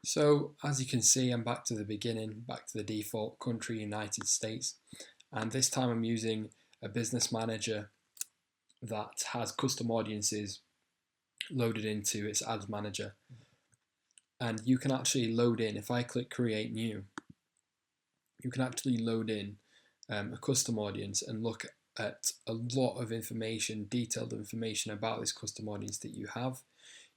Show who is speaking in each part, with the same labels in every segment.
Speaker 1: So as you can see, I'm back to the beginning, back to the default country, United States. And this time I'm using a business manager that has custom audiences loaded into its ads manager. And you can actually load in, if I click create new, you can actually load in a custom audience and look at a lot of information, detailed information about this custom audience that you have.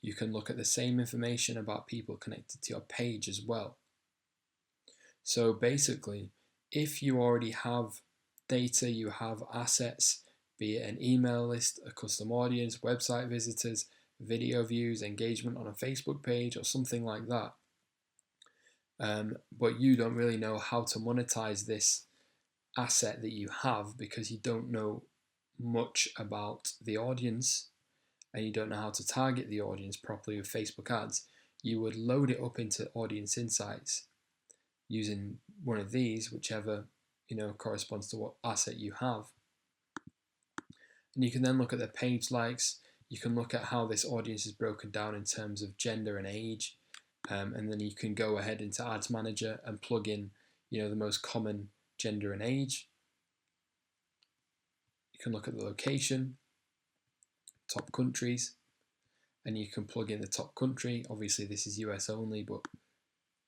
Speaker 1: You can look at the same information about people connected to your page as well. So basically, if you already have data, you have assets, be it an email list, a custom audience, website visitors, video views, engagement on a Facebook page, or something like that, but you don't really know how to monetize this asset that you have because you don't know much about the audience and you don't know how to target the audience properly with Facebook ads, you would load it up into Audience Insights using one of these, whichever corresponds to what asset you have. And you can then look at the page likes. You can look at how this audience is broken down in terms of gender and age, and then you can go ahead into Ads Manager and plug in the most common gender and age. You can look at the location, top countries, and you can plug in the top country. Obviously this is US only, but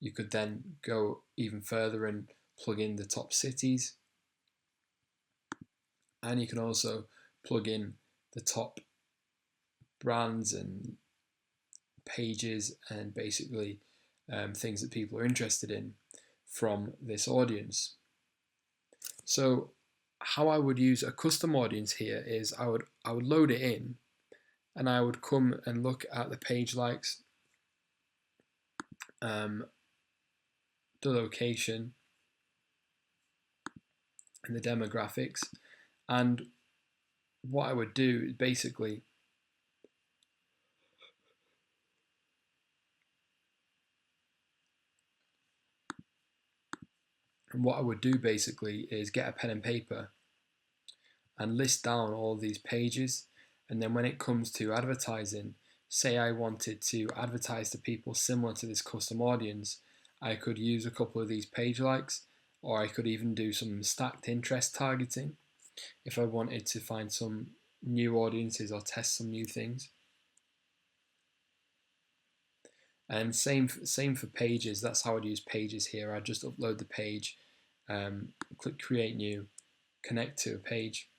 Speaker 1: you could then go even further and plug in the top cities, and you can also plug in the top brands and pages and basically things that people are interested in from this audience. So how I would use a custom audience here is I would load it in, and I would come and look at the page likes, the location, and the demographics. And what I would do is basically get a pen and paper and list down all these pages. And then when it comes to advertising, say I wanted to advertise to people similar to this custom audience, I could use a couple of these page likes, or I could even do some stacked interest targeting if I wanted to find some new audiences or test some new things. And same for pages. That's how I'd use pages here. I'd just upload the page, click create new, connect to a page,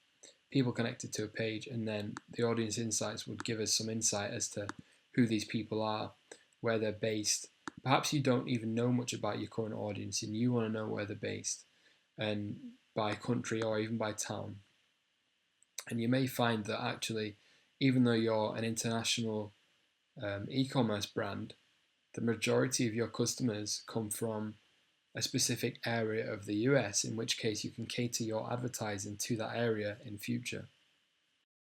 Speaker 1: people connected to a page, and then the audience insights would give us some insight as to who these people are, where they're based. Perhaps you don't even know much about your current audience and you want to know where they're based, and by country or even by town. And you may find that actually, even though you're an international e-commerce brand, the majority of your customers come from a specific area of the US, in which case you can cater your advertising to that area in future.